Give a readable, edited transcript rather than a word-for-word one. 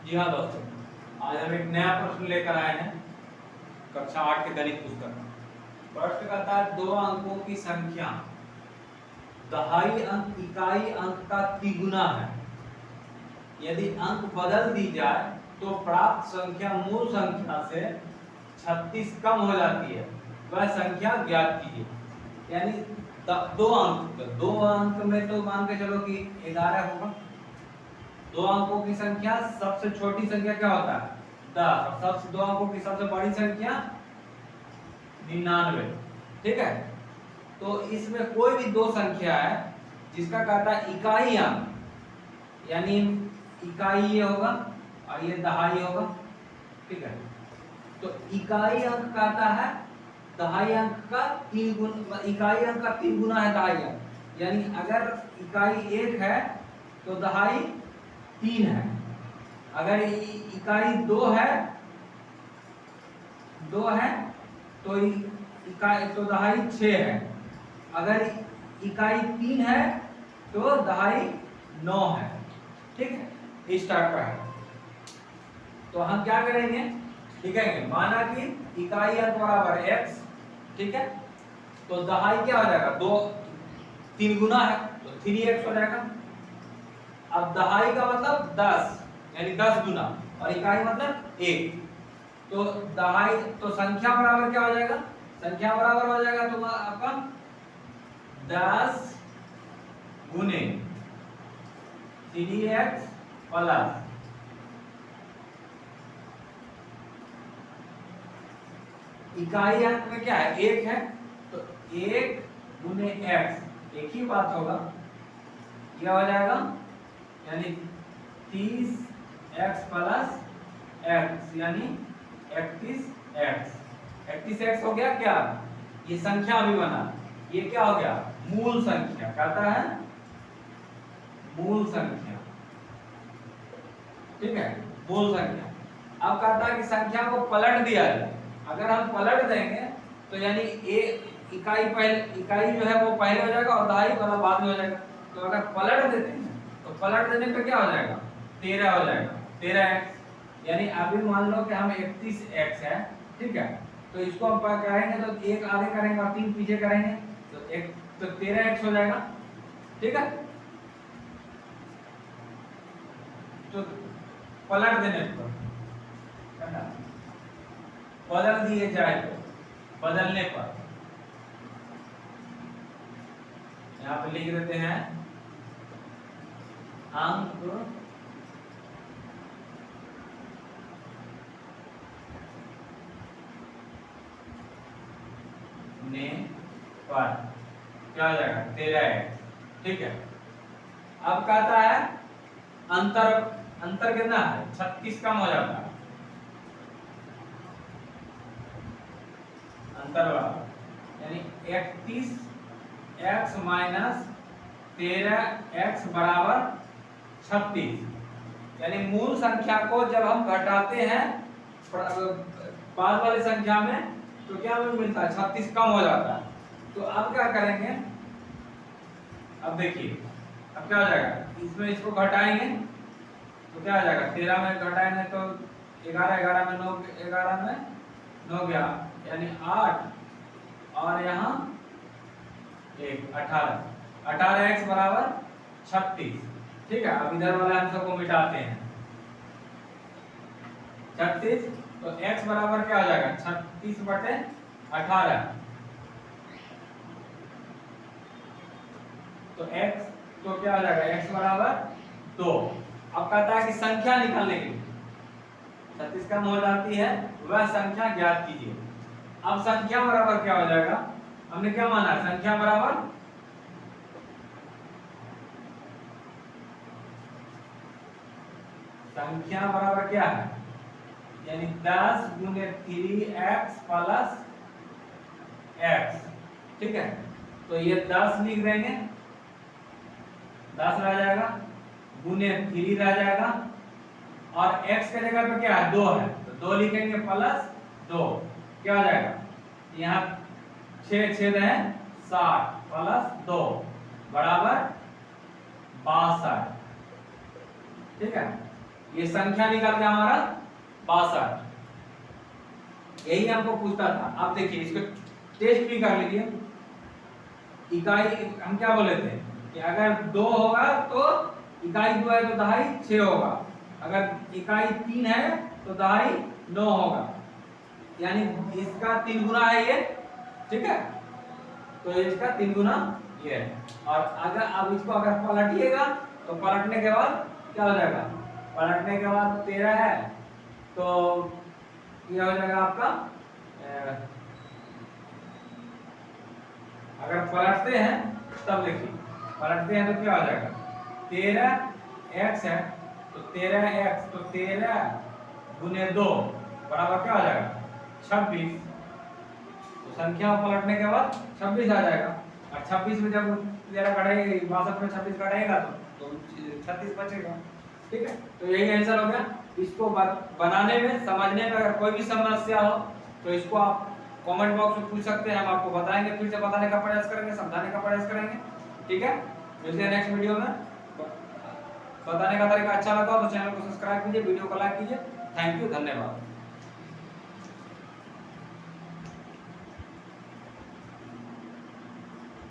जी हाँ दोस्तों, आज हम एक नया प्रश्न लेकर आए हैं कक्षा 8 के गणित पुस्तक में। प्रश्न कहता है दो अंकों की संख्या दहाई अंक इकाई अंक का तिगुना है। यदि अंक बदल दी जाए तो प्राप्त संख्या मूल संख्या से 36 कम हो जाती है, वह संख्या ज्ञात कीजिए। यानी दो अंक में तो मान के चलो कि 11 होगा। दो अंकों की संख्या सबसे छोटी संख्या क्या होता है? 10। और सबसे दो अंकों की सबसे बड़ी संख्या 99। ठीक है, तो इसमें कोई भी दो संख्या है जिसका कहता है इकाई अंक, यानी इकाई ये होगा और ये दहाई होगा। ठीक है, तो इकाई अंक कहता है दहाई अंक का 3 गुना, इकाई अंक का 3 गुना है दहाई अंक। यानी अगर इकाई 1 है तो दहाई 3 है। अगर इकाई 2 है तो इकाई तो दहाई 6 है। अगर इकाई 3 है तो दहाई 9 है। ठीक है, इस टाइप का है। तो हम क्या करेंगे, लिखेंगे माना कि इकाई अंक बराबर x। ठीक है, तो दहाई क्या हो जाएगा? 3 गुना है तो 3x हो जाएगा। अब दहाई का मतलब 10, यानी 10 गुना, और इकाई मतलब 1। तो दहाई तो संख्या बराबर क्या हो जाएगा? संख्या बराबर हो जाएगा तो आपका 10 गुने 3x प्लस इकाई अंक में क्या है? 1 है तो 1 गुने x, एक ही बात होगा, क्या हो जाएगा? यानी 30x प्लस x, यानी 31x। 31x हो गया क्या? ये संख्या अभी बना, ये क्या हो गया? मूल संख्या। कहता है मूल संख्या। ठीक है, मूल संख्या। अब कहता है कि संख्या को पलट दिया जाए। अगर हम पलट देंगे तो यानी इकाई जो है वो पहले हो जाएगा और दहाई वाला बाद में हो जाएगा। तो अगर पलट देते हैं तो पलट देने पे क्या हो जाएगा? 13 हो जाएगा, 13x। यानी अभी मान लो कि हम 31x है। ठीक है, तो इसको हम करेंगे तो एक आगे करेंगे और 3 पीछे करेंगे तो 13x हो जाएगा। ठीक है, तो पलट देने पर बदल दिए जाए तो बदलने पर यहाँ पे लिख देते हैं अंक ने पर क्या हो जाएगा? 13x। ठीक है, अब कहता है अंतर कितना है? 36 कम हो जाता है। अंतर बराबर यानी 31x माइनस 13x बराबर 36। यानी मूल संख्या को जब हम घटाते हैं बाद वाली संख्या में तो क्या हमें मिलता है? 36 कम हो जाता है। तो अब क्या करेंगे? अब देखिए अब क्या हो जाएगा? इसमें इसको घटाएंगे तो क्या हो जाएगा? 13 में घटाएंगे तो 11 में 9, 11 में 9 गया, यानी 8 और यहाँ 1, 18x बराबर 36। ठीक है, अब इधर वाले अंश को मिटाते हैं। 36 तो x बराबर क्या हो जाएगा? 36/18। तो x तो क्या हो जाएगा? x बराबर 2। अब कहता है कि संख्या निकालने के लिए 36 कम हो जाती है, वह संख्या ज्ञात कीजिए। अब संख्या बराबर क्या हो जाएगा? हमने क्या माना? संख्या बराबर क्या है? यानी 10 गुने 3x प्लस x। ठीक है, तो ये 10 लिख देंगे, 10 रह जाएगा, गुने 3 रह जाएगा, और x के जगह पे क्या है? 2 है तो 2 लिखेंगे प्लस 2। क्या हो जाएगा? यहाँ 6 छेद है 60 प्लस 2 बराबर 62। ठीक है, ये संख्या निकल गया हमारा 62। यही हमको पूछता था। आप देखिए इसको टेस्ट भी कर लीजिए। इकाई हम क्या बोले थे कि अगर 2 होगा तो इकाई 2 है तो दहाई 6 होगा, अगर इकाई 3 है तो दहाई 9 होगा, यानी इसका 3 गुना है ये, ठीक है। तो इसका 3 गुना ये है। और अगर अब इसको अगर पलटिएगा तो पलटने के बाद क्या हो जाएगा, पलटने के बाद 13 है तो ये हो जाएगा आपका अगर पलटते हैं तब देखिए, पलटते हैं तो क्या हो जाएगा, 13x है तो 13x तो 13 गुने 2 बराबर क्या हो जाएगा 26। तो संख्या पलटने के बाद 26 आ जाएगा। और 26 में जब 13 कटेगा 62 में 26 कटेगा तो 36 बचेगा, ठीक है। तो यही आंसर हो गया। इसको बनाने में समझने में अगर कोई भी समस्या हो तो इसको आप कमेंट बॉक्स में पूछ सकते हैं, हम आपको बताएंगे, फिर से बताने का प्रयास करेंगे, समझाने का प्रयास करेंगे, ठीक है। मिलते हैं नेक्स्ट वीडियो में। बताने का तरीका अच्छा लगा तो चैनल को सब्सक्राइब कीजिए, वीडियो को लाइक कीजिए। थैंक यू, धन्यवाद।